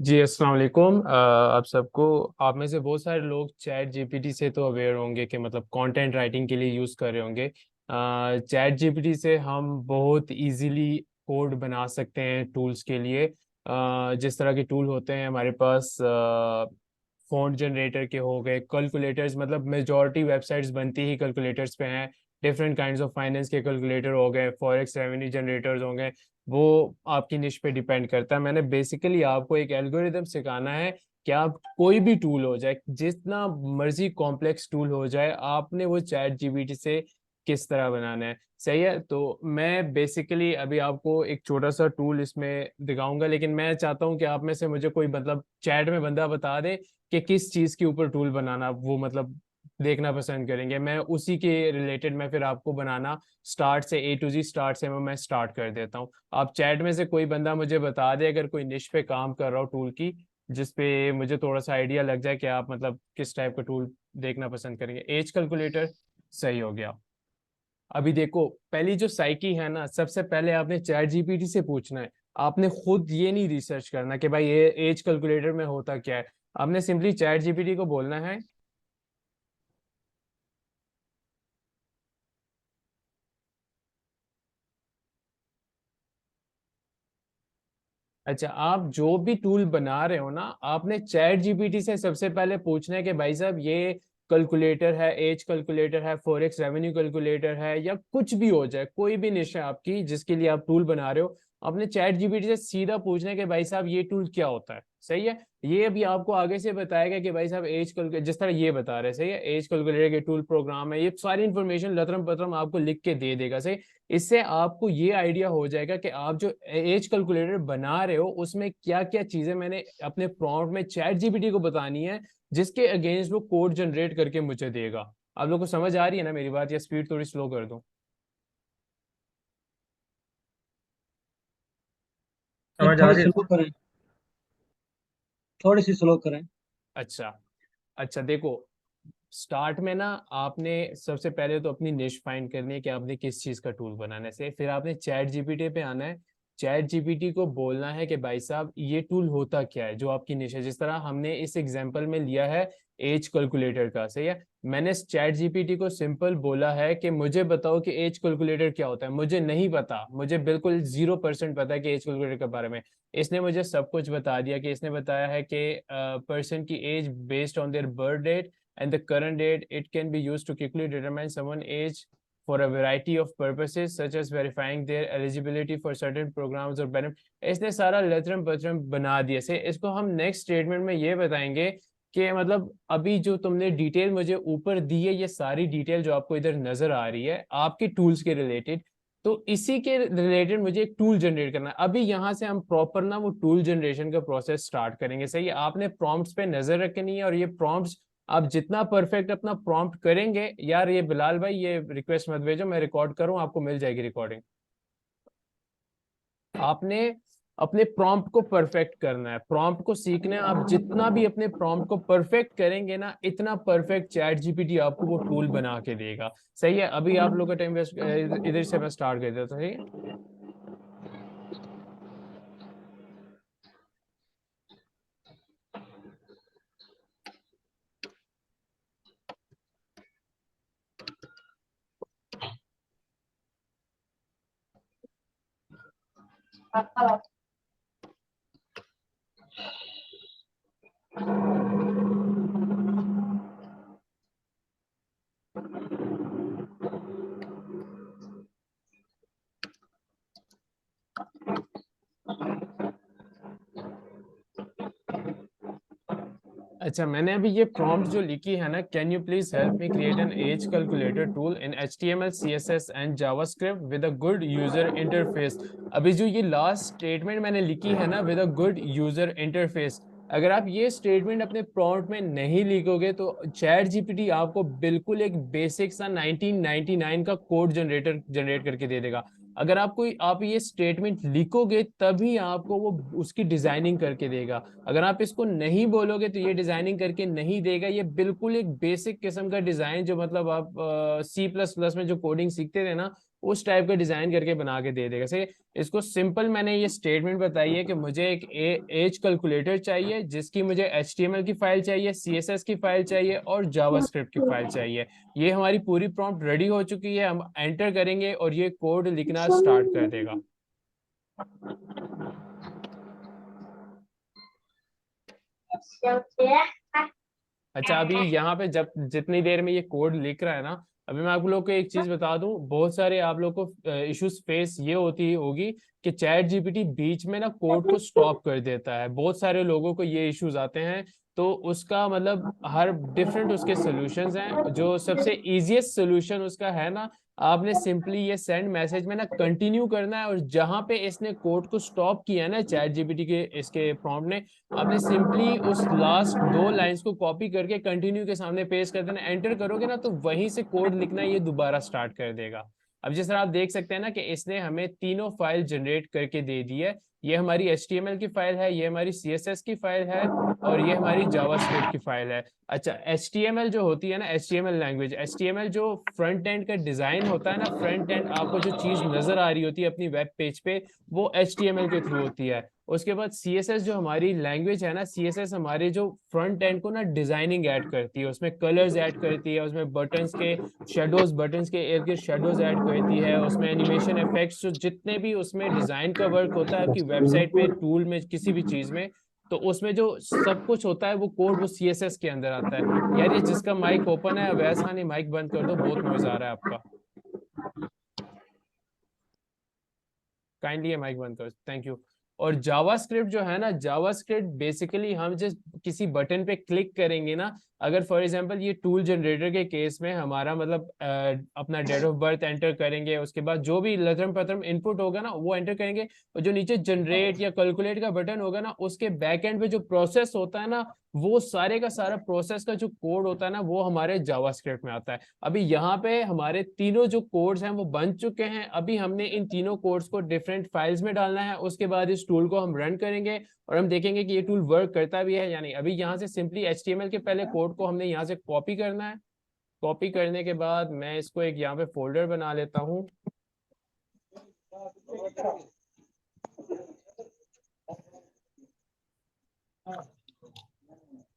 जी अस्सलाम वालेकुम। आप सबको, आप में से बहुत सारे लोग चैट जीपीटी से तो अवेयर होंगे कि मतलब कंटेंट राइटिंग के लिए यूज़ कर रहे होंगे। चैट जीपीटी से हम बहुत इजीली कोड बना सकते हैं टूल्स के लिए। जिस तरह के टूल होते हैं हमारे पास, फॉन्ट जनरेटर के हो गए, कैलकुलेटर्स, मतलब मेजॉरिटी वेबसाइट्स बनती ही कैलकुलेटर्स पे हैं। डिफरेंट काइंड्स ऑफ फाइनेंस के कैलकुलेटर हो गए, फॉरेक्स रेवेन्यू जनरेटर्स हो गए। वो आपकी निश पे डिपेंड करता है। मैंने बेसिकली आपको एक एल्गोरिदम सिखाना है कि आप कोई भी टूल हो जाए, जितना मर्जी कॉम्प्लेक्स टूल हो जाए, आपने वो चैट जीपीटी से किस तरह बनाना है। सही है, तो मैं बेसिकली अभी आपको एक छोटा सा टूल इसमें दिखाऊंगा, लेकिन मैं चाहता हूँ कि आप में से मुझे कोई मतलब चैट में बंदा बता दे कि किस चीज के ऊपर टूल बनाना वो मतलब देखना पसंद करेंगे। मैं उसी के रिलेटेड मैं फिर आपको बनाना स्टार्ट से A to Z, स्टार्ट से मैं स्टार्ट कर देता हूँ। आप चैट में से कोई बंदा मुझे बता दे अगर कोई निश पे काम कर रहा हो टूल की, जिसपे मुझे थोड़ा सा आइडिया लग जाए कि आप मतलब किस टाइप का टूल देखना पसंद करेंगे। एज कैलकुलेटर सही हो गया। अभी देखो, पहली जो साइकी है ना, सबसे पहले आपने चैट जीपीटी से पूछना है। आपने खुद ये नहीं रिसर्च करना कि भाई ये एज कैलकुलेटर में होता क्या है। आपने सिंपली चैट जीपीटी को बोलना है। अच्छा, आप जो भी टूल बना रहे हो ना, आपने चैट जीपीटी से सबसे पहले पूछना है कि भाई साहब ये कैलकुलेटर है, एज कैलकुलेटर है, फॉरेक्स रेवेन्यू कैलकुलेटर है, या कुछ भी हो जाए, कोई भी निश है आपकी जिसके लिए आप टूल बना रहे हो, आपने चैट जीपीटी से सीधा पूछना है कि भाई साहब ये टूल क्या होता है। सही है, ये अभी आपको आगे से बताएगा कि भाई साहब एज कैलकुलेटर, जिस तरह ये बता रहे हैं, सही है, एज कैलकुलेटर के टूल प्रोग्राम है, ये सारी इन्फॉर्मेशन लतरम पतरम आपको लिख के दे देगा। सही, इससे आपको ये आइडिया हो जाएगा कि आप जो एज कैलकुलेटर बना रहे हो उसमें क्या क्या चीजें मैंने अपने प्रॉम्प्ट में चैट जीपीटी को बतानी है, जिसके अगेंस्ट वो कोड जनरेट करके मुझे देगा। आप लोग को समझ आ रही है ना मेरी बात, या स्पीड थोड़ी स्लो कर दूं? नहीं, समझ आ थोड़ी रही है स्लो सर। करें। थोड़ी सी स्लो करें। अच्छा। अच्छा देखो, स्टार्ट में ना आपने सबसे पहले तो अपनी निश फाइंड करनी है कि आपने किस चीज का टूल बनाना है। से फिर आपने चैट जीपीटी पे आना है। चैट जीपीटी को बोलना है कि भाई साहब ये टूल होता क्या है जो आपकी निश है। जिस तरह हमने इस एग्जांपल में लिया है एज कैलकुलेटर का, सही है। मैंने चैट जीपीटी को सिंपल बोला है कि मुझे बताओ कि एज कैलकुलेटर क्या होता है। मुझे नहीं पता, मुझे बिल्कुल 0% पता है कि एज कैलकुलेटर के बारे में। इसने मुझे सब कुछ बता दिया कि इसने बताया है कि पर्सन की age based on their birth date and the current date, it can be used to quickly determine someone's age for a variety of purposes such as verifying their eligibility for certain programs or benefits। इसने सारा लेटरम पत्रम बना दिया से। इसको हम next statement में ये बताएंगे कि मतलब अभी जो तुमने डिटेल मुझे ऊपर दी है, ये सारी डिटेल जो आपको इधर नजर आ रही है आपके टूल्स के रिलेटेड, तो इसी के रिलेटेड मुझे एक टूल जनरेट करना है। अभी यहाँ से हम प्रॉपर ना वो टूल जनरेशन का प्रोसेस स्टार्ट करेंगे। सही है, आपने प्रॉम्प्ट्स पे नजर रखनी है, और ये प्रॉम्प्ट्स आप जितना परफेक्ट अपना प्रॉम्प्ट करेंगे, यार ये बिलाल भाई ये रिक्वेस्ट मत भेजो, मैं रिकॉर्ड करूँ, आपको मिल जाएगी रिकॉर्डिंग। आपने अपने प्रॉम्प्ट को परफेक्ट करना है, प्रॉम्प्ट को सीखना है। आप जितना भी अपने प्रॉम्प्ट को परफेक्ट करेंगे ना, इतना परफेक्ट चैट जीपीटी आपको वो टूल बना के देगा। सही है, अभी आप लोग का टाइम वेस्ट, इधर से मैं स्टार्ट कर देता हूँ। सही है। अच्छा, मैंने अभी ये प्रॉम्प्ट जो लिखी है ना, can you please help me create an age calculator tool in HTML CSS and JavaScript with a good user interface. अभी जो ये लास्ट स्टेटमेंट मैंने लिखी है ना, with a good user interface, अगर आप ये स्टेटमेंट अपने प्रॉम्प्ट में नहीं लिखोगे तो चैट जीपीटी आपको बिल्कुल एक बेसिक सा 1999 का कोड जनरेट करके दे देगा। अगर आप ये स्टेटमेंट लिखोगे तभी आपको वो उसकी डिजाइनिंग करके देगा। अगर आप इसको नहीं बोलोगे तो ये डिजाइनिंग करके नहीं देगा। ये बिल्कुल एक बेसिक किस्म का डिजाइन, जो मतलब आप C++ में जो कोडिंग सीखते थे ना, उस टाइप का डिजाइन करके बना के दे देगा। सही। इसको सिंपल मैंने ये स्टेटमेंट बताई है कि मुझे एक एज कैलकुलेटर चाहिए, जिसकी मुझे HTML की फाइल चाहिए, CSS की फाइल चाहिए और जावास्क्रिप्ट की फाइल चाहिए। ये हमारी पूरी प्रॉम्प्ट रेडी हो चुकी है, हम एंटर करेंगे और ये कोड लिखना स्टार्ट कर देगा। अच्छा, अभी यहाँ पे जब जितनी देर में ये कोड लिख रहा है ना, अभी मैं आप लोग को एक चीज बता दूं, बहुत सारे आप लोग को इश्यूज फेस ये होती होगी कि चैट जीपीटी बीच में ना कोड को स्टॉप कर देता है। बहुत सारे लोगों को ये इश्यूज आते हैं। तो उसका मतलब हर डिफरेंट उसके सॉल्यूशंस हैं। जो सबसे इजीएस्ट सॉल्यूशन उसका है ना, आपने सिंपली ये सेंड मैसेज में ना कंटिन्यू करना है, और जहां पे इसने कोड को स्टॉप किया ना चैट जीपीटी के इसके प्रॉम्प्ट ने, आपने सिंपली उस लास्ट 2 लाइंस को कॉपी करके कंटिन्यू के सामने पेस्ट कर देना। एंटर करोगे ना तो वहीं से कोड लिखना ये दोबारा स्टार्ट कर देगा। अब जिस तरह आप देख सकते हैं ना कि इसने हमें तीनों फाइल जनरेट करके दे दी है। ये हमारी HTML की फाइल है, ये हमारी CSS की फाइल है, और ये हमारी जावास्क्रिप्ट की फाइल है। अच्छा, HTML जो होती है ना, HTML लैंग्वेज, HTML जो फ्रंट एंड का डिजाइन होता है ना, फ्रंट एंड आपको जो चीज नजर आ रही होती है अपनी वेब पेज पे, वो HTML के थ्रू होती है। उसके बाद CSS जो हमारी लैंग्वेज है ना, CSS हमारे जो फ्रंट एंड को ना डिजाइनिंग ऐड करती है, उसमें कलर्स ऐड करती है, उसमें बटन्स के शेडोज, बटन्स के इर्द गिर्द शेडोज ऐड करती है, उसमें एनिमेशन इफेक्ट्स, जो जितने भी उसमें डिजाइन का वर्क होता है आपकी वेबसाइट पे, टूल में, किसी भी चीज में, तो उसमें जो सब कुछ होता है वो कोड वो CSS के अंदर आता है। यार ये जिसका माइक ओपन है, अवैस खान, ये माइक बंद कर दो, बहुत नॉइज आ रहा है आपका। काइंडली ये माइक बंद करो, थैंक यू। और जावास्क्रिप्ट जो है ना, जावास्क्रिप्ट बेसिकली हम जिस किसी बटन पे क्लिक करेंगे ना, अगर फॉर एग्जांपल ये टूल जनरेटर के केस में हमारा मतलब अपना डेट ऑफ बर्थ एंटर करेंगे, उसके बाद जो भी लतरम पतरम इनपुट होगा ना वो एंटर करेंगे, और जो नीचे जनरेट या कैलकुलेट का बटन होगा ना, उसके बैक एंड पे जो प्रोसेस होता है ना, वो सारे का सारा प्रोसेस का जो कोड होता है ना, वो हमारे जावास्क्रिप्ट में आता है। अभी यहाँ पे हमारे तीनों जो कोड्स हैं वो बन चुके हैं। अभी हमने इन तीनों कोड्स को डिफरेंट फाइल्स में डालना है, उसके बाद इस टूल को हम रन करेंगे और हम देखेंगे कि ये टूल वर्क करता भी है या नहीं। अभी यहाँ से सिंपली HTML के पहले कोड को हमने यहाँ से कॉपी करना है। कॉपी करने के बाद मैं इसको एक यहाँ पे फोल्डर बना लेता हूँ।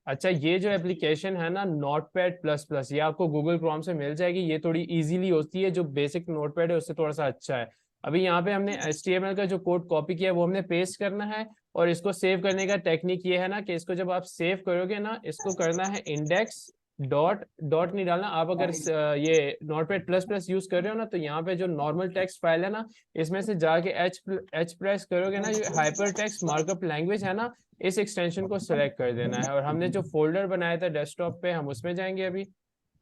अच्छा, ये जो एप्लीकेशन है ना नोटपैड प्लस प्लस, ये आपको गूगल क्रोम से मिल जाएगी। ये थोड़ी इजीली होती है, जो बेसिक नोटपैड है उससे थोड़ा सा अच्छा है। अभी यहाँ पे हमने HTML का जो कोड कॉपी किया है वो हमने पेस्ट करना है, और इसको सेव करने का टेक्निक ये है ना कि इसको जब आप सेव करोगे ना, इसको करना है इंडेक्स डॉट, डॉट नहीं डालना आप। अगर ये नोटपैड प्लस प्लस यूज कर रहे हो ना, तो यहाँ पे जो नॉर्मल टेक्स्ट फाइल है ना, इसमें से जाके एच प्रेस करोगे ना, जो हाइपर टेक्स्ट मार्कअप लैंग्वेज है ना, इस एक्सटेंशन को सिलेक्ट कर देना है। और हमने जो फोल्डर बनाया था डेस्कटॉप पे, हम उसमें जाएंगे अभी।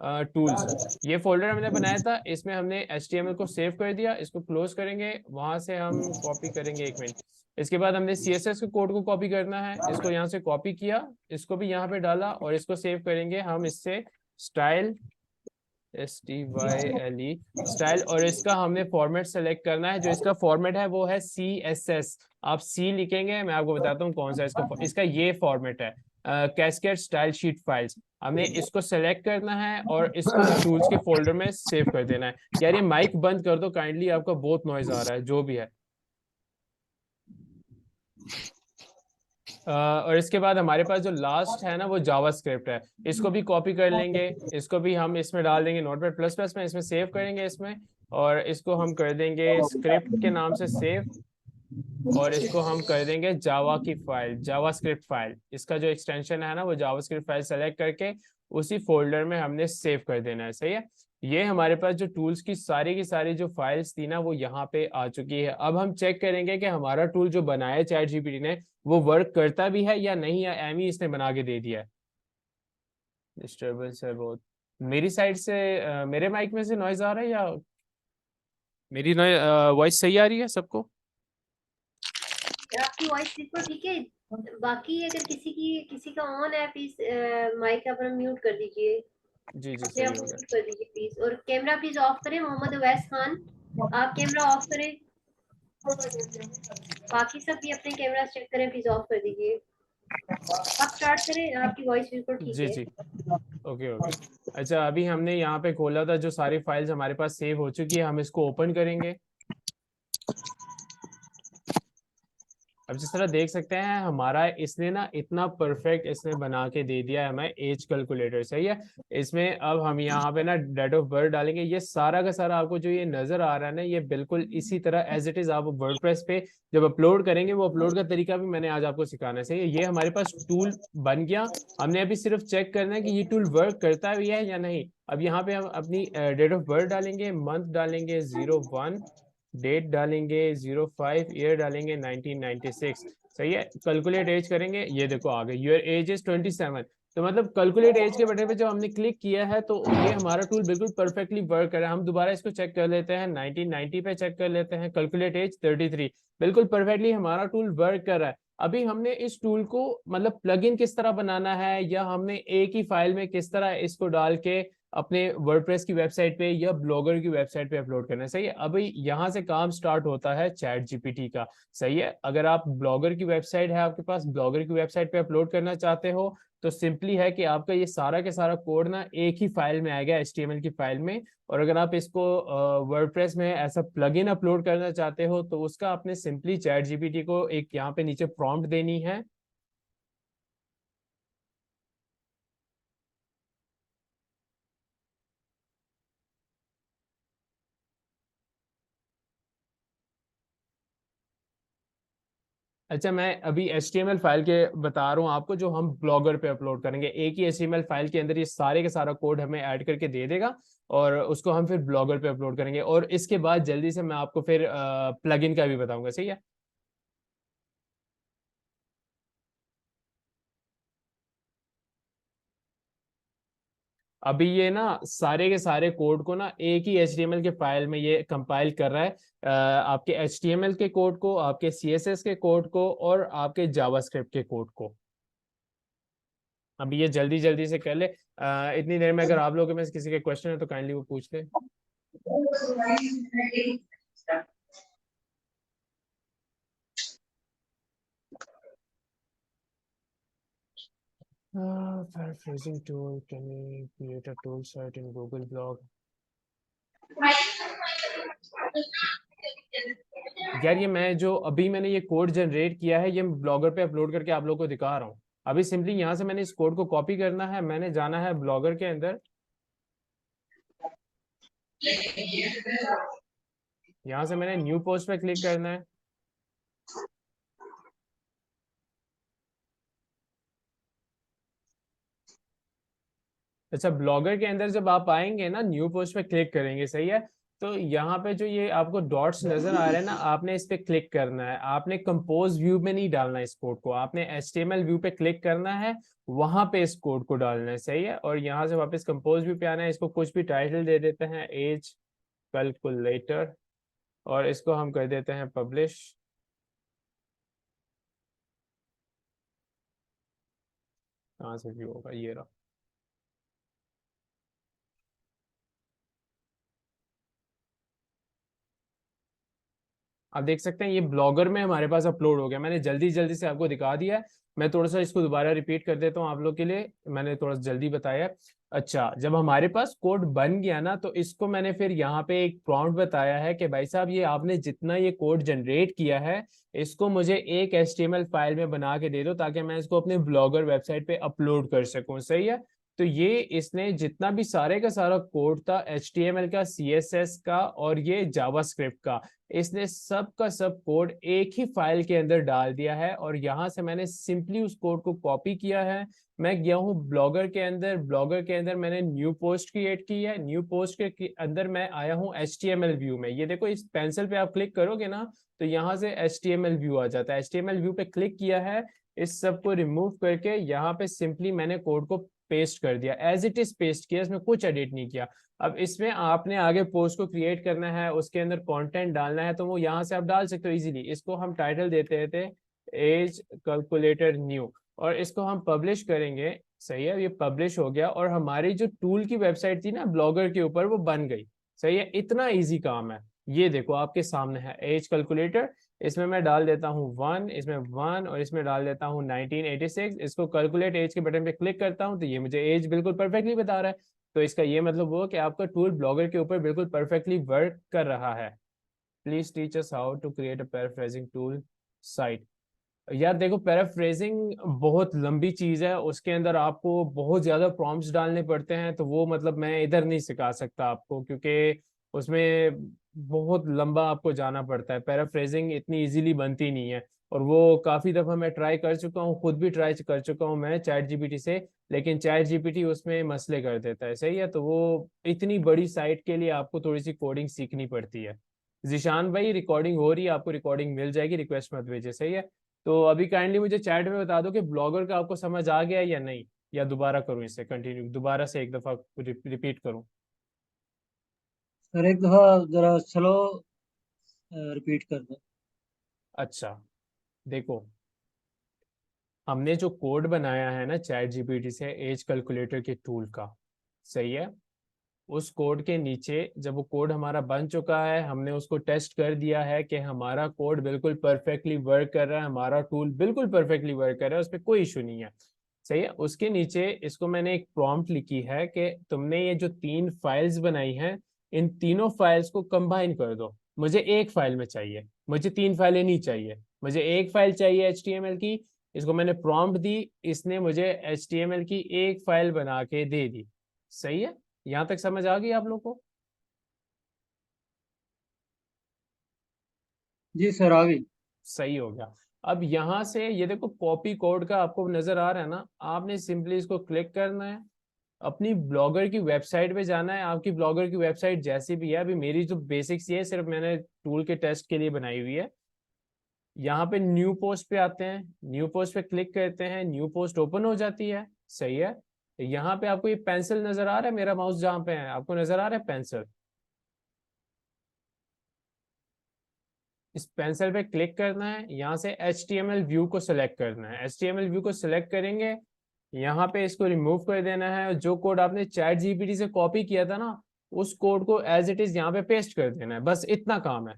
टूल्स, ये फोल्डर हमने बनाया था, इसमें हमने HTML को सेव कर दिया। इसको क्लोज करेंगे, वहां से हम कॉपी करेंगे, 1 मिनट। इसके बाद हमने CSS के कोड को कॉपी करना है, इसको यहाँ से कॉपी किया, इसको भी यहाँ पे डाला, और इसको सेव करेंगे हम इससे स्टाइल, STYLE स्टाइल। और इसका हमने फॉर्मेट सेलेक्ट करना है, जो इसका फॉर्मेट है वो है CSS। आप C लिखेंगे, मैं आपको बताता हूँ कौन सा इसका ये फॉर्मेट है, कैस्केड स्टाइल शीट फाइल्स। हमने इसको सेलेक्ट करना है और इसको टूल्स के फोल्डर में सेव कर देना है। यार ये माइक बंद कर दो काइंडली, आपका बहुत नॉइज आ रहा है जो भी है। और इसके बाद हमारे पास जो लास्ट है ना वो जावास्क्रिप्ट है, इसको भी कॉपी कर लेंगे, इसको भी हम इसमें डाल देंगे नोटपैड प्लस प्लस में, इसमें सेव करेंगे इसमें, और इसको हम कर देंगे स्क्रिप्ट के नाम से सेव, और इसको हम कर देंगे जावा की फाइल, जावास्क्रिप्ट फाइल। इसका जो एक्सटेंशन है ना वो जावास्क्रिप्ट फाइल सेलेक्ट करके उसी फोल्डर में हमने सेव कर देना है। सही है। ये हमारे पास जो टूल्स की सारी जो फाइल्स थी ना वो यहाँ पे आ चुकी है। अब हम चेक करेंगे कि हमारा टूल जो बनाया चैट जीपीटी ने वो वर्क करता भी है या नहीं, या एम ही इसने बना के दे दिया है। डिस्टर्बेंस है बहुत मेरी साइड से। मेरे माइक में से नॉइज आ रहा है, या मेरी वॉइस सही आ रही है सबको? आपकी वॉइस बिल्कुल ठीक है। बाकी अगर किसी का ऑन है, प्लीज माइक अपना म्यूट कर दीजिए। जी जी, अपने सही आप हो गया। म्यूट कर दीजिए प्लीज, और कैमरा प्लीज ऑफ करें। मोहम्मद अवैस खान, आप कैमरा ऑफ करें। बाकी सब भी अपने कैमरा चेक करें, प्लीज ऑफ कर दीजिए। आप स्टार्ट करें, आपकी वॉइस बिल्कुल ठीक जी है। जी। Okay okay. अच्छा, अभी हमने यहाँ पे खोला था, जो सारी फाइल्स हमारे पास सेव हो चुकी है, हम इसको ओपन करेंगे। अब जिस तरह देख सकते हैं, हमारा इसने ना इतना परफेक्ट इसने बना के दे दिया है हमें एज कैलकुलेटर, सही है। इसमें अब हम यहाँ पे ना डेट ऑफ बर्थ डालेंगे, ये सारा का सारा आपको जो ये नजर आ रहा है ना, ये बिल्कुल इसी तरह एज इट इज आप वर्डप्रेस पे जब अपलोड करेंगे, वो अपलोड का तरीका भी मैंने आज आपको सिखाना है, सही है। ये हमारे पास टूल बन गया। हमने अभी सिर्फ चेक करना है कि ये टूल वर्क करता है या नहीं। अब यहाँ पे हम अपनी डेट ऑफ बर्थ डालेंगे, मंथ डालेंगे 01, डेट डालेंगे 05, ईयर डालेंगे 1996, सही है। कैलकुलेट एज करेंगे, ये देखो आ गई, योर एज इज 27। तो मतलब कैलकुलेट एज के बटन पे जब हमने क्लिक किया है तो ये हमारा टूल बिल्कुल परफेक्टली वर्क कर रहा है। हम दोबारा इसको चेक कर लेते हैं, 1990 पे चेक कर लेते हैं, कैलकुलेट एज 33, बिल्कुल परफेक्टली हमारा टूल वर्क कर रहा है। अभी हमने इस टूल को मतलब प्लग इन किस तरह बनाना है, या हमने एक ही फाइल में किस तरह इसको डाल के अपने वर्डप्रेस की वेबसाइट पे या ब्लॉगर की वेबसाइट पे अपलोड करना है, सही है। अभी यहाँ से काम स्टार्ट होता है चैट जीपीटी का, सही है। अगर आप ब्लॉगर की वेबसाइट है आपके पास, ब्लॉगर की वेबसाइट पे अपलोड करना चाहते हो, तो सिंपली है कि आपका ये सारा के सारा कोड ना एक ही फाइल में आएगा, एचटीएमएल की फाइल में। और अगर आप इसको वर्डप्रेस में ऐसा प्लगइन अपलोड करना चाहते हो, तो उसका आपने सिंपली चैट जीपीटी को एक यहाँ पे नीचे प्रॉम्प्ट देनी है। अच्छा, मैं अभी HTML फाइल के बता रहा हूँ आपको, जो हम ब्लॉगर पे अपलोड करेंगे। एक ही HTML फाइल के अंदर ये सारे का सारा कोड हमें ऐड करके दे देगा, और उसको हम फिर ब्लॉगर पे अपलोड करेंगे। और इसके बाद जल्दी से मैं आपको फिर प्लगइन का भी बताऊंगा, सही है। अभी ये ना सारे के सारे कोड को ना एक ही HTML के फाइल में ये कंपाइल कर रहा है, आपके HTML के कोड को, आपके CSS के कोड को, और आपके जावास्क्रिप्ट के कोड को। अभी ये जल्दी जल्दी से कर ले। इतनी देर में अगर आप लोगों में से किसी के क्वेश्चन है तो काइंडली वो पूछ ले। Paraphrasing tool, can we create a tool site in Google Blog? यार, ये मैं जो अभी मैंने ये कोड जनरेट किया है, ये ब्लॉगर पे अपलोड करके आप लोगों को दिखा रहा हूँ। अभी सिंपली यहाँ से मैंने इस कोड को कॉपी करना है, मैंने जाना है ब्लॉगर के अंदर, यहाँ से मैंने न्यू पोस्ट पे क्लिक करना है। अच्छा, ब्लॉगर के अंदर जब आप आएंगे ना, न्यू पोस्ट पे क्लिक करेंगे, सही है। तो यहाँ पे जो ये आपको डॉट्स नजर आ रहे हैं ना, आपने इस पे क्लिक करना है। आपने कंपोज व्यू में नहीं डालना इस कोड को, आपने HTML व्यू पे क्लिक करना है, वहां पे इस कोड को डालना है, सही है। और यहाँ से वापस कंपोज व्यू पे आना है, इसको कुछ भी टाइटल दे देते हैं, एज कैलकुलेटर, और इसको हम कर देते हैं पब्लिश। कहाँ से व्यू होगा, ये रहा। आप देख सकते हैं ये ब्लॉगर में हमारे पास अपलोड हो गया। मैंने जल्दी जल्दी से आपको दिखा दिया है। मैं थोड़ा सा इसको दोबारा रिपीट कर देता हूँ आप लोग के लिए, मैंने थोड़ा जल्दी बताया। अच्छा, जब हमारे पास कोड बन गया ना, तो इसको मैंने फिर यहाँ पे एक प्रॉम्प्ट बताया है कि भाई साहब, ये आपने जितना ये कोड जनरेट किया है, इसको मुझे एक HTML फाइल में बना के दे दो, ताकि मैं इसको अपने ब्लॉगर वेबसाइट पे अपलोड कर सकूं, सही है। तो ये इसने जितना भी सारे का सारा कोड था, HTML का, CSS का, और ये जावास्क्रिप्ट का, इसने सब का सब कोड एक ही फाइल के अंदर डाल दिया है। और यहाँ से मैंने सिंपली उस कोड को कॉपी किया है। मैं गया हूँ ब्लॉगर के अंदर, ब्लॉगर के अंदर मैंने न्यू पोस्ट क्रिएट की है, न्यू पोस्ट के अंदर मैं आया हूँ HTML व्यू में। ये देखो, इस पेंसिल पे आप क्लिक करोगे ना, तो यहाँ से HTML व्यू आ जाता है। HTML व्यू पे क्लिक किया है, इस सब को रिमूव करके यहाँ पे सिंपली मैंने कोड को पेस्ट कर दिया, एज इट इज पेस्ट किया, इसमें कुछ एडिट नहीं किया। अब इसमें आपने आगे पोस्ट को क्रिएट करना है, उसके अंदर कंटेंट डालना है, तो वो यहाँ से आप डाल सकते हो इजीली। इसको हम टाइटल देते थे एज कैलकुलेटर न्यू, और इसको हम पब्लिश करेंगे, सही है। ये पब्लिश हो गया, और हमारी जो टूल की वेबसाइट थी ना ब्लॉगर के ऊपर, वो बन गई, सही है। इतना इजी काम है। ये देखो आपके सामने है एज कैलकुलेटर। इसमें मैं डाल देता हूँ 1, इसमें 1 और इसमें डाल देता हूँ 1986। इसको कैलकुलेट एज के बटन पे क्लिक करता हूँ तो ये मुझे एज बिल्कुल परफेक्टली बता रहा है। तो इसका ये मतलब हुआ कि आपका टूल ब्लॉगर के ऊपर बिल्कुल परफेक्टली वर्क कर रहा है। Please teach us how to create a paraphrasing tool site. यार देखो, पैराफ्रेजिंग बहुत लंबी चीज है, उसके अंदर आपको बहुत ज्यादा प्रॉम्प्ट्स डालने पड़ते हैं, तो वो मतलब मैं इधर नहीं सिखा सकता आपको, क्योंकि उसमें बहुत लंबा आपको जाना पड़ता है। पैराफ्रेजिंग इतनी इजीली बनती नहीं है, और वो काफी दफा मैं ट्राई कर चुका हूँ, खुद भी ट्राई कर चुका हूँ मैं चैट जीपीटी से, लेकिन चैट जीपीटी उसमें मसले कर देता है। सही है, तो वो इतनी बड़ी साइट के लिए आपको थोड़ी सी कोडिंग सीखनी पड़ती है। जिशान भाई, रिकॉर्डिंग हो रही है, आपको रिकॉर्डिंग मिल जाएगी, रिक्वेस्ट मत भेजिए। सही है, तो अभी काइंडली मुझे चैट में बता दो कि ब्लॉगर का आपको समझ आ गया या नहीं, या दोबारा करूं इसे कंटिन्यू, दोबारा से एक दफा रिपीट करूं। सर एक दफा जरा स्लो रिपीट कर दो। अच्छा, देखो, हमने जो कोड बनाया है ना चैट जीपीटी से एज कैलकुलेटर के टूल का, सही है, उस कोड के नीचे जब वो कोड हमारा बन चुका है, हमने उसको टेस्ट कर दिया है कि हमारा कोड बिल्कुल परफेक्टली वर्क कर रहा है, हमारा टूल बिल्कुल परफेक्टली वर्क कर रहा है, उस पर कोई इशू नहीं है। सही है, उसके नीचे इसको मैंने एक प्रॉम्प्ट लिखी है कि तुमने ये जो 3 फाइल्स बनाई हैं, इन तीनों फाइल्स को कंबाइन कर दो। मुझे एक फाइल में चाहिए, मुझे 3 फाइलें नहीं चाहिए, मुझे एक फाइल चाहिए HTML की। इसको मैंने प्रॉम्प्ट दी, इसने मुझे HTML की एक फाइल बना के दे दी। सही है, यहां तक समझ आ गई आप लोग को? जी सर आ गई। सही हो गया। अब यहां से ये देखो, कॉपी कोड का आपको नजर आ रहा है ना, आपने सिंपली इसको क्लिक करना है, अपनी ब्लॉगर की वेबसाइट पे जाना है। आपकी ब्लॉगर की वेबसाइट जैसी भी है, अभी मेरी जो बेसिक्स ये है, सिर्फ मैंने टूल के टेस्ट के लिए बनाई हुई है। यहाँ पे न्यू पोस्ट पे आते हैं, न्यू पोस्ट पे क्लिक करते हैं, न्यू पोस्ट ओपन हो जाती है। सही है, यहाँ पे आपको ये पेंसिल नजर आ रहा है, मेरा माउस जहाँ पे है आपको नजर आ रहा है पेंसिल, इस पेंसिल पे क्लिक करना है, यहाँ से HTML व्यू को सिलेक्ट करना है। HTML व्यू को सिलेक्ट करेंगे, यहाँ पे इसको रिमूव कर देना है, और जो कोड आपने चैट जीपीटी से कॉपी किया था ना, उस कोड को एज इट इज यहाँ पे पेस्ट कर देना है, बस इतना काम है।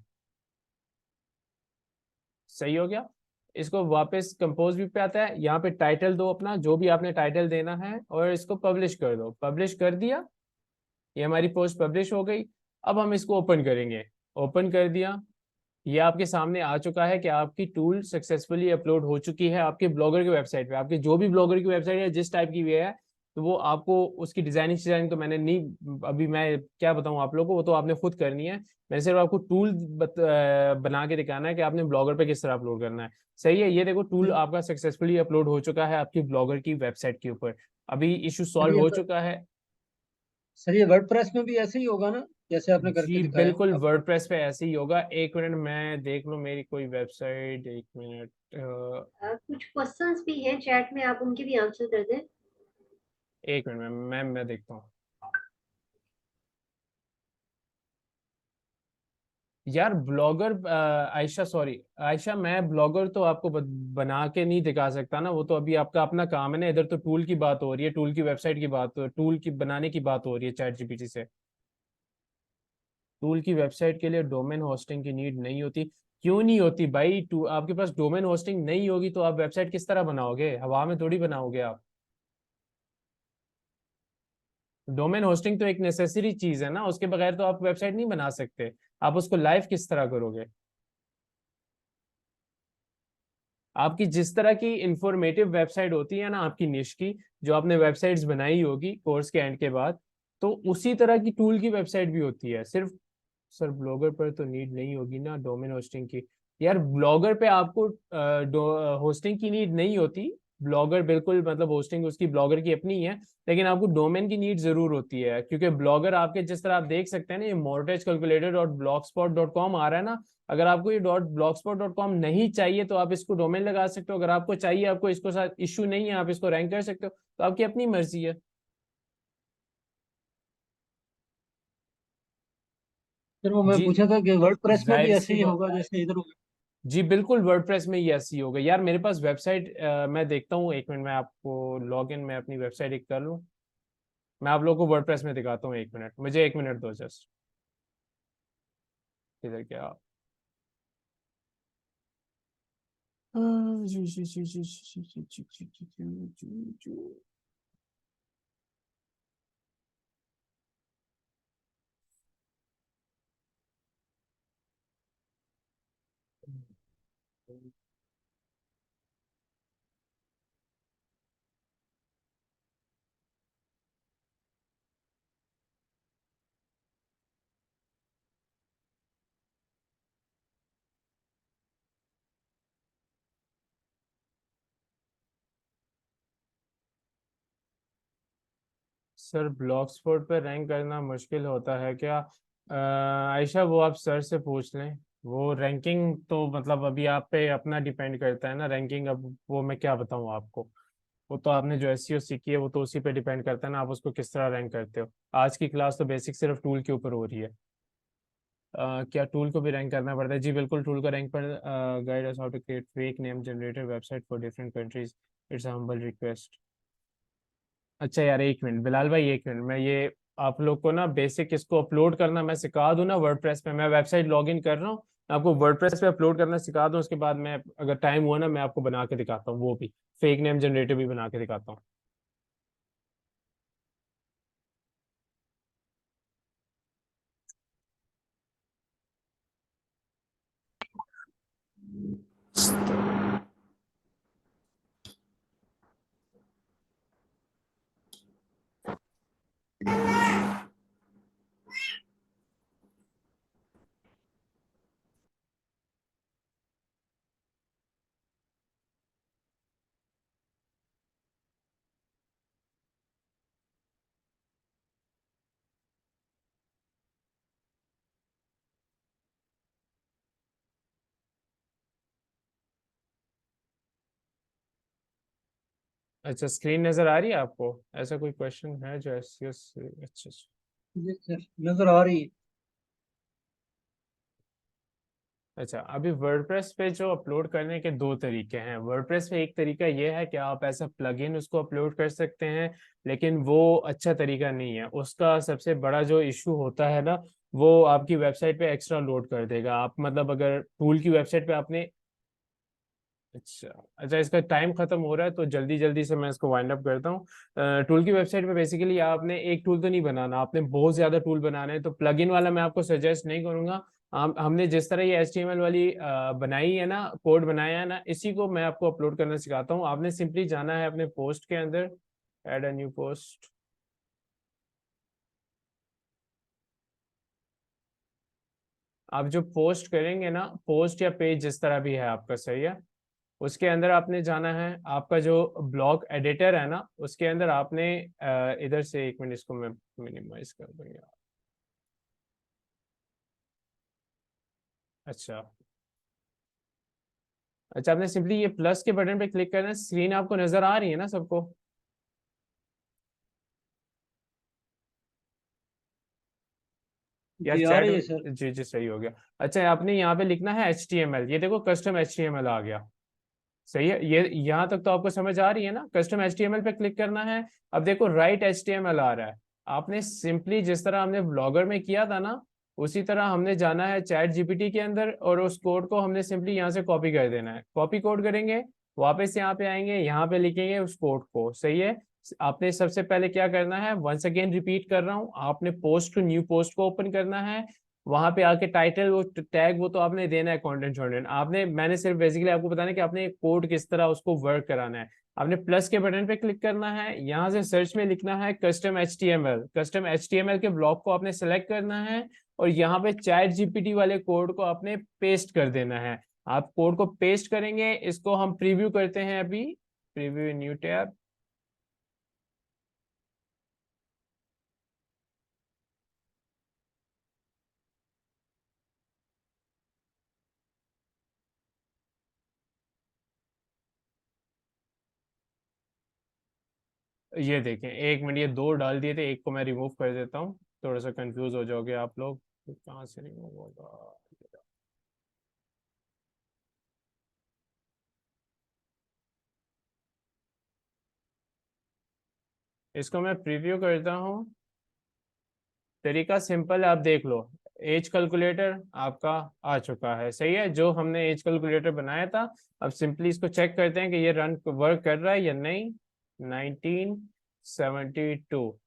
सही हो गया। इसको वापस कंपोज व्यू पे आता है, यहाँ पे टाइटल दो अपना, जो भी आपने टाइटल देना है, और इसको पब्लिश कर दो। पब्लिश कर दिया, ये हमारी पोस्ट पब्लिश हो गई। अब हम इसको ओपन करेंगे, ओपन कर दिया, ये आपके सामने आ चुका है कि आपकी टूल सक्सेसफुली अपलोड हो चुकी है आपके ब्लॉगर की वेबसाइट पे। आपकी जो भी ब्लॉगर की वेबसाइट है, जिस टाइप की भी है, तो वो आपको उसकी डिजाइनिंग तो मैंने नहीं, अभी मैं क्या बताऊं आप लोगों को, वो तो आपने खुद करनी है। मैंने सिर्फ आपको टूल बना के दिखाना है कि आपने ब्लॉगर पे किस तरह अपलोड करना है। सही है, ये देखो टूल आपका सक्सेसफुली अपलोड हो चुका है आपकी ब्लॉगर की वेबसाइट के ऊपर। अभी इशू सर सॉल्व ये हो चुका है। सर ये वर्डप्रेस में भी ऐसे ही होगा ना, जैसे आपने करके जी दिखाया बिल्कुल, अब। वर्डप्रेस पे ऐसे ही होगा। एक मिनट, मैं देख लूँ मेरी कोई वेबसाइट, एक मिनट। कुछ क्वेश्चंस भी हैं चैट में, आप उनके भी आंसर कर दें। एक मिनट मैं देखता हूँ। यार ब्लॉगर, आयशा, सॉरी आयशा, मैं ब्लॉगर तो आपको बना के नहीं दिखा सकता ना, वो तो अभी आपका अपना काम है ना। इधर तो टूल की बात हो रही है, टूल की वेबसाइट की बात, टूल की बनाने की बात हो रही है चैट जीपीटी से। टूल की वेबसाइट के लिए डोमेन होस्टिंग की नीड नहीं होती। क्यों नहीं होती भाई? टू आपके पास डोमेन होस्टिंग नहीं होगी तो आप वेबसाइट किस तरह बनाओगे? हवा में थोड़ी बनाओगे आप। डोमेन होस्टिंग तो एक नेसेसरी चीज है ना, उसके बगैर तो आप वेबसाइट नहीं बना सकते। आप उसको लाइव किस तरह करोगे? आपकी जिस तरह की इंफॉर्मेटिव वेबसाइट होती है ना आपकी निश की, जो आपने वेबसाइट्स बनाई होगी कोर्स के एंड के बाद, तो उसी तरह की टूल की वेबसाइट भी होती है। सिर्फ सर ब्लॉगर पर तो नीड नहीं होगी ना डोमेन होस्टिंग की। यार ब्लॉगर पे आपको होस्टिंग की नीड नहीं होती। ब्लॉगर बिल्कुल मतलब होस्टिंग उसकी ब्लॉगर की अपनी है, लेकिन आपको डोमेन की नीड जरूर होती है, क्योंकि ब्लॉगर आपके जिस तरह आप देख सकते हैं ना, ये mortgage calculator dot blogspot dot com आ रहा है ना। अगर आपको ये dot blogspot dot com नहीं चाहिए तो आप इसको डोमेन लगा सकते हो, अगर आपको चाहिए, आपको इसको साथ इश्यू नहीं है, आप इसको रैंक कर सकते हो, तो आपकी अपनी मर्जी है। फिर वो मैं जी, पूछा था कि वर्डप्रेस में भी जाहिर ऐसे सी ही बात। होगा जैसे इधर होगा। जी बिल्कुल, वर्डप्रेस में ये ऐसी होगा। यार मेरे पास वेबसाइट, मैं देखता हूँ, एक मिनट, मैं आपको लॉग इन, मैं अपनी वेबसाइट एक कर लूँ, मैं आप लोगों को वर्डप्रेस में दिखाता हूँ। एक मिनट, मुझे एक मिनट दो जस्ट। इधर क्या, सर ब्लॉग स्पॉट पे रैंक करना मुश्किल होता है क्या? आयशा, वो आप सर से पूछ लें। वो रैंकिंग तो मतलब अभी आप पे अपना डिपेंड करता है ना रैंकिंग। अब वो मैं क्या बताऊँ आपको। वो तो आपने जो एसईओ सीखी है वो तो उसी पे डिपेंड करता है ना, आप उसको किस तरह रैंक करते हो। आज की क्लास तो बेसिक सिर्फ टूल के ऊपर हो रही है। क्या टूल को भी रैंक करना पड़ता है? जी बिल्कुल, टूल को रैंक पर guide us how to create fake name generator website for different countries. It's humble request. अच्छा यार, एक मिनट बिलाल भाई, एक मिनट। मैं ये आप लोग को ना बेसिक इसको अपलोड करना मैं सिखा दूं ना वर्डप्रेस पे। मैं वेबसाइट लॉगिन कर रहा हूँ, आपको वर्डप्रेस पे अपलोड करना सिखा दूं। उसके बाद मैं अगर टाइम हुआ ना मैं आपको बना के दिखाता हूँ, वो भी फेक नेम जनरेटर भी बना के दिखाता हूँ। अच्छा, स्क्रीन नजर आ रही है आपको? ऐसा कोई क्वेश्चन है जो एसईओ से? अच्छा अच्छा। ये सर नजर आ रही है। अच्छा, अभी वर्डप्रेस पे जो अपलोड करने के दो तरीके हैं। वर्डप्रेस पे एक तरीका ये है कि आप ऐसा प्लगइन उसको अपलोड कर सकते हैं, लेकिन वो अच्छा तरीका नहीं है। उसका सबसे बड़ा जो इशू होता है ना, वो आपकी वेबसाइट पे एक्स्ट्रा लोड कर देगा। आप मतलब अगर टूल की वेबसाइट पे आपने अच्छा अच्छा, इसका टाइम खत्म हो रहा है तो जल्दी जल्दी से मैं इसको वाइंड अप करता हूँ। टूल की वेबसाइट पे बेसिकली आपने एक टूल तो नहीं बनाना, आपने बहुत ज्यादा टूल बनाने हैं। तो प्लगइन वाला मैं आपको सजेस्ट नहीं करूंगा। हमने जिस तरह ये HTML वाली बनाई है ना, कोड बनाया है ना, इसी को मैं आपको अपलोड करना सिखाता हूँ। आपने सिंपली जाना है अपने पोस्ट के अंदर, ऐड अ न्यू पोस्ट। आप जो पोस्ट करेंगे ना, पोस्ट या पेज जिस तरह भी है आपका, सही है, उसके अंदर आपने जाना है। आपका जो ब्लॉग एडिटर है ना, उसके अंदर आपने इधर से, एक मिनट इसको मैं मिनिमाइज कर दूंगा। अच्छा अच्छा, आपने सिंपली ये प्लस के बटन पे क्लिक करना है। स्क्रीन आपको नजर आ रही है ना सबको? यार जी आ चैट रही में, है सर। जी जी सही हो गया। अच्छा, आपने यहाँ पे लिखना है HTML। ये देखो कस्टम HTML आ गया। सही है, ये यहाँ तक तो आपको समझ आ रही है ना? कस्टम HTML पे क्लिक करना है। अब देखो राइट HTML आ रहा है। आपने सिंपली जिस तरह हमने ब्लॉगर में किया था ना, उसी तरह हमने जाना है चैट जीपीटी के अंदर और उस कोड को हमने सिंपली यहाँ से कॉपी कर देना है। कॉपी कोड करेंगे, वापस यहाँ पे आएंगे, यहाँ पे लिखेंगे उस कोड को। सही है। आपने सबसे पहले क्या करना है, वंस अगेन रिपीट कर रहा हूँ, आपने पोस्ट टू न्यू पोस्ट को ओपन करना है। वहां पे आके टाइटल, वो टैग, वो तो आपने देना है कंटेंट कंटेंट आपने। मैंने सिर्फ बेसिकली आपको बताना है कि आपने कोड किस तरह उसको वर्क कराना है। आपने प्लस के बटन पे क्लिक करना है, यहाँ से सर्च में लिखना है कस्टम HTML। कस्टम HTML के ब्लॉक को आपने सेलेक्ट करना है और यहाँ पे चैट जीपीटी वाले कोड को आपने पेस्ट कर देना है। आप कोड को पेस्ट करेंगे, इसको हम प्रीव्यू करते हैं अभी। Preview new tab. ये देखें, एक मिनट, ये दो डाल दिए थे, एक को मैं रिमूव कर देता हूँ। थोड़ा सा कंफ्यूज हो जाओगे आप लोग, कहाँ से रिमूव होगा। इसको मैं प्रीव्यू करता हूँ। तरीका सिंपल है, आप देख लो। एज कैलकुलेटर आपका आ चुका है, सही है, जो हमने एज कैलकुलेटर बनाया था। अब सिंपली इसको चेक करते हैं कि ये रन वर्क कर रहा है या नहीं। 1972।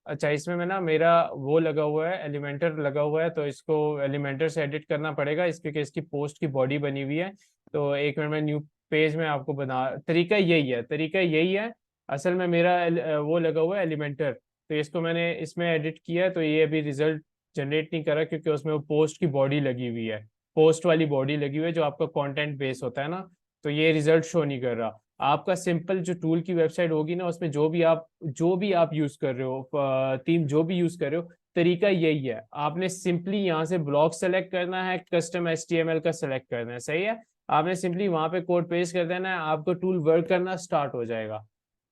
अच्छा, इसमें मैं ना मेरा वो लगा हुआ है, एलिमेंटर लगा हुआ है, तो इसको एलिमेंटर से एडिट करना पड़ेगा इस, क्योंकि इसकी पोस्ट की बॉडी बनी हुई है। तो एक मिनट में न्यू पेज में आपको बना, तरीका यही है। असल में मेरा वो लगा हुआ है एलिमेंटर, तो इसको मैंने इसमें एडिट किया है, तो ये अभी रिजल्ट जनरेट नहीं कर रहा, क्योंकि उसमें वो पोस्ट की बॉडी लगी हुई है, पोस्ट वाली बॉडी लगी हुई है जो आपका कंटेंट बेस होता है ना। तो ये रिजल्ट शो नहीं कर रहा। आपका सिंपल जो टूल की वेबसाइट होगी ना, उसमें जो भी आप यूज कर रहे हो, थीम जो भी यूज कर रहे हो, तरीका यही है। आपने सिंपली यहाँ से ब्लॉक सेलेक्ट करना है, कस्टम एचटीएमएल का सेलेक्ट करना है, सही है। आपने सिंपली वहां पे कोड पेस्ट कर देना है, आपका टूल वर्क करना स्टार्ट हो जाएगा।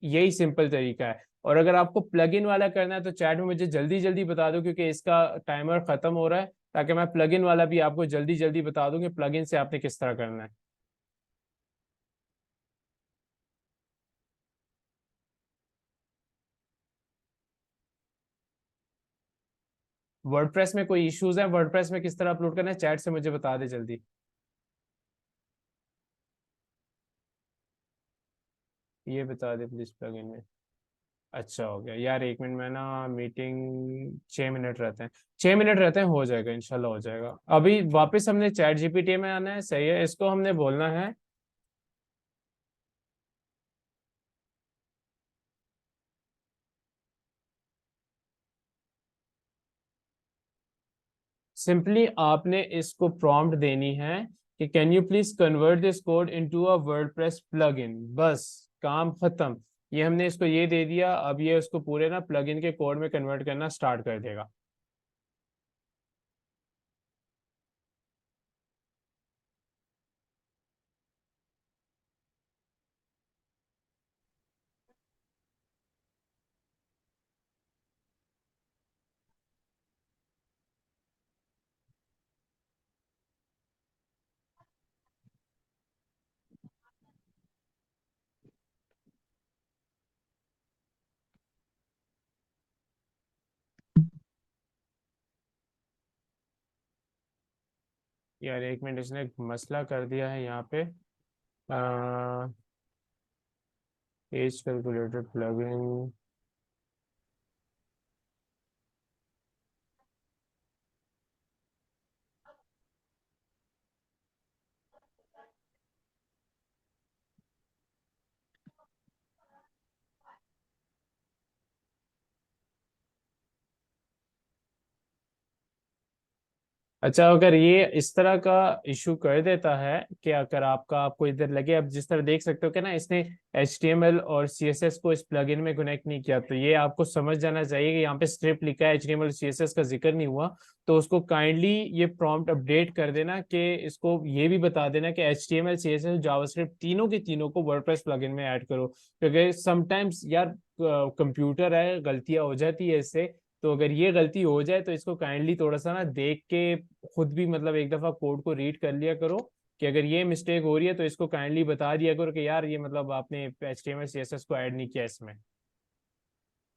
यही सिंपल तरीका है। और अगर आपको प्लगइन वाला करना है तो चैट में मुझे जल्दी जल्दी बता दो, क्योंकि इसका टाइमर खत्म हो रहा है, ताकि मैं प्लगइन वाला भी आपको जल्दी जल्दी बता दूं कि प्लगइन से आपने किस तरह करना है। वर्डप्रेस में कोई इश्यूज है? वर्डप्रेस में किस तरह अपलोड करना है, चैट से मुझे बता दे जल्दी। ये बता दे प्लीज प्लगइन में। अच्छा हो गया यार, एक मिनट में ना मीटिंग 6 मिनट रहते हैं, 6 मिनट रहते हैं, हो जाएगा इंशाल्लाह हो जाएगा। अभी वापस हमने चैट जीपीटी में आना है, सही है, इसको हमने बोलना है सिंपली, आपने इसको प्रॉम्प्ट देनी है कि can you please convert this code into a WordPress plugin, बस काम खत्म। ये हमने इसको ये दे दिया, अब ये उसको पूरे ना प्लगइन के कोड में कन्वर्ट करना स्टार्ट कर देगा। यार एक मिनट, इसने एक मसला कर दिया है यहाँ पे। Age calculator plugin. अच्छा, अगर ये इस तरह का इशू कर देता है कि अगर आपको इधर लगे, अब जिस तरह देख सकते हो कि ना इसने HTML और CSS को इस प्लगइन में कनेक्ट नहीं किया, तो ये आपको समझ जाना चाहिए कि यहाँ पे स्क्रिप्ट लिखा है, HTML और CSS का जिक्र नहीं हुआ। तो उसको काइंडली ये प्रॉम्प्ट अपडेट कर देना, कि इसको ये भी बता देना कि HTML CSS जावास्क्रिप्ट तीनों के तीनों को वर्डप्रेस प्लगइन में ऐड करो, क्योंकि समटाइम्स यार कंप्यूटर है, गलतियां हो जाती है इससे। तो अगर ये गलती हो जाए तो इसको काइंडली थोड़ा सा ना देख के खुद भी मतलब एक दफा कोड को रीड कर लिया करो, कि अगर ये मिस्टेक हो रही है तो इसको काइंडली बता दिया करो कि यार ये मतलब आपने HTML CSS को ऐड नहीं किया इसमें।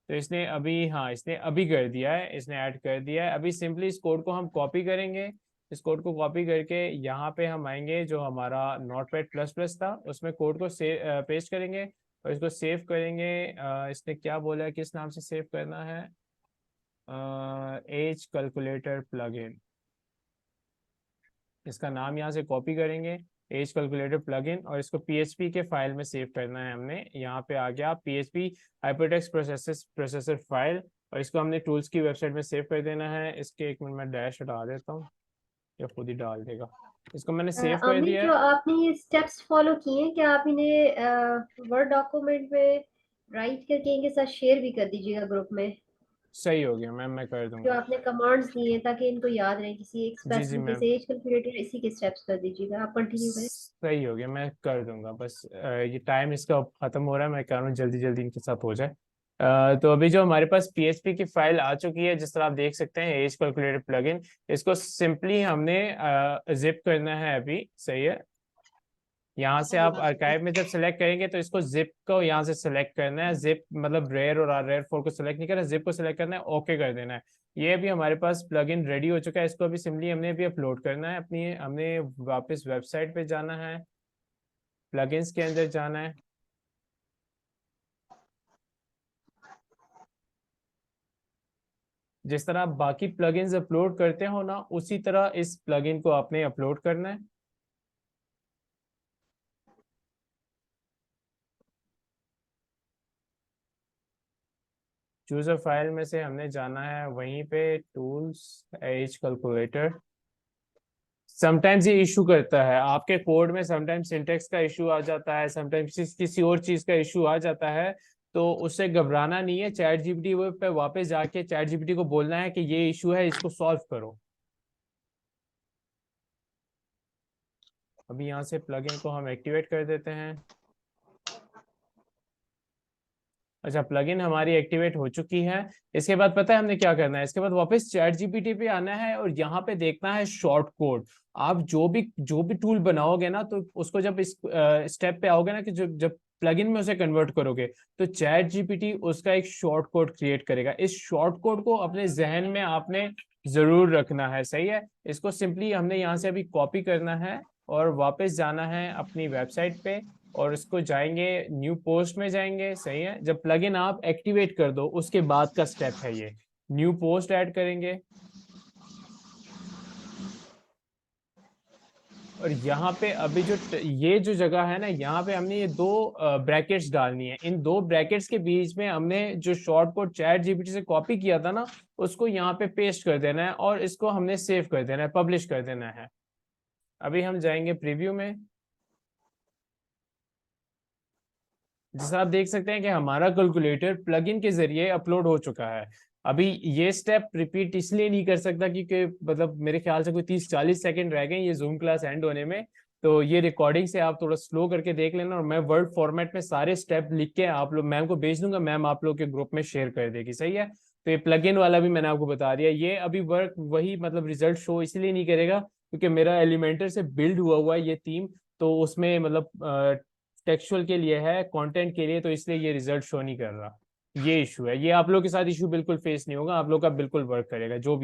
तो इसने अभी, हाँ इसने अभी कर दिया है, इसने ऐड कर दिया है। अभी सिंपली इस कोड को हम कॉपी करेंगे, इस कोड को कॉपी करके यहाँ पे हम आएंगे, जो हमारा नोटपैड प्लस प्लस था उसमें कोड को पेस्ट करेंगे और इसको सेव करेंगे। इसने क्या बोला है, किस नाम से सेव करना है? एज कैलकुलेटर प्लगइन, इसका नाम यहाँ से कॉपी करेंगे, एज कैलकुलेटर प्लगइन, और इसको PHP के फाइल में सेव करना है हमने। यहाँ पे आ गया PHP हाइपरटेक्स्ट प्रोसेसर फाइल, और इसको हमने टूल्स की वेबसाइट में सेव कर देना है। इसके एक मिनट में डैश हटा देता हूँ, या खुद ही डाल देगा। इसको मैंने सेव कर आमिर, दिया जो है। आपने ये स्टेप्स फॉलो किए हैं, क्या आप इन्हें वर्ड डॉक्यूमेंट में राइट करके इनके साथ शेयर भी कर दीजिएगा ग्रुप में, सही हो गया मैम, मैं कर जो दूंगा। आपने कमांड्स दिए हैं, ताकि इनको याद रहे किसी एक जी जी स्पेसिफिक, मैम, जैसे एज कैलकुलेटर, इसी के स्टेप्स कर दीजिएगा। आप कंटिन्यू करें। सही हो गया, मैं कर दूंगा। बस ये टाइम इसका खत्म हो रहा है, मैं कह रहा हूँ जल्दी जल्दी इनके साथ हो जाए। तो अभी जो हमारे पास PHP की फाइल आ चुकी है, जिस तरह आप देख सकते हैं, एज कैलकुलेटर प्लगइन, इसको सिंपली हमने जिप करना है अभी, सही है। यहाँ से आप आर्काइव में जब सेलेक्ट करेंगे तो इसको जिप को यहाँ से सेलेक्ट करना है, जिप मतलब रेयर और रेयर 4 को सेलेक्ट नहीं करना, जिप को सेलेक्ट करना है, ओके कर देना है। ये अभी हमारे पास प्लगइन रेडी हो चुका है, इसको अभी सिंपली हमने अभी अपलोड करना है अपनी, हमने वापस वेबसाइट पे जाना है, प्लगइन्स के अंदर जाना है। जिस तरह आप बाकी प्लगइन्स अपलोड करते हो ना, उसी तरह इस प्लगइन को आपने अपलोड करना है। चूजर फाइल में से हमने जाना है वहीं पे टूल्स, एज कैलकुलेटर। समटाइम्स ये इशू करता है आपके कोड में, समटाइम्स सिंटेक्स का इशू आ जाता है, समटाइम्स किसी और चीज का इशू आ जाता है, तो उससे घबराना नहीं है। चैट जीपीटी पे वापस जाके चैट जीपीटी को बोलना है कि ये इशू है, इसको सॉल्व करो। अभी यहाँ से प्लगइन को हम एक्टिवेट कर देते हैं। अच्छा, प्लगइन हमारी एक्टिवेट हो चुकी है। इसके बाद पता है हमने क्या करना है, इसके बाद वापस चैट जीपीटी पे आना है और यहाँ पे देखना है शॉर्ट कोड। आप जो भी टूल बनाओगे ना, तो उसको जब इस स्टेप पे आओगे ना कि जब प्लगइन में उसे कन्वर्ट करोगे, तो चैट जीपीटी उसका एक शॉर्ट कोड क्रिएट करेगा। इस शॉर्ट कोड को अपने जहन में आपने जरूर रखना है, सही है। इसको सिंपली हमने यहाँ से अभी कॉपी करना है और वापस जाना है अपनी वेबसाइट पे, और इसको जाएंगे न्यू पोस्ट में जाएंगे, सही है। जब प्लगइन आप एक्टिवेट कर दो उसके बाद का स्टेप है ये, न्यू पोस्ट ऐड करेंगे। और यहाँ पे अभी ये जो जगह है ना, यहाँ पे हमने ये दो ब्रैकेट्स डालनी है। इन दो ब्रैकेट्स के बीच में हमने जो शॉर्ट कोड चैट जीपीटी से कॉपी किया था ना, उसको यहाँ पे पेस्ट कर देना है और इसको हमने सेव कर देना है, पब्लिश कर देना है। अभी हम जाएंगे प्रीव्यू में। जैसा आप देख सकते हैं कि हमारा कैलकुलेटर प्लगइन के जरिए अपलोड हो चुका है। अभी ये स्टेप रिपीट इसलिए नहीं कर सकता क्योंकि मतलब मेरे ख्याल से कोई 30-40 सेकंड रह गए ये जूम क्लास एंड होने में। तो ये रिकॉर्डिंग से आप थोड़ा स्लो करके देख लेना, और मैं वर्ड फॉर्मेट में सारे स्टेप लिख के आप लोग मैम को भेज दूंगा, मैम आप लोग के ग्रुप में शेयर कर देगी, सही है। तो ये प्लगइन वाला भी मैंने आपको बता दिया। ये अभी वर्क वही मतलब रिजल्ट शो इसलिए नहीं करेगा क्योंकि मेरा एलिमेंटर से बिल्ड हुआ है ये थीम, तो उसमें मतलब टेक्सचुअल के लिए है, कंटेंट के लिए, तो इसलिए ये रिजल्ट शो नहीं कर रहा। ये इशू है, ये आप लोग के साथ इशू बिल्कुल फेस नहीं होगा, आप लोग का बिल्कुल वर्क करेगा जो भी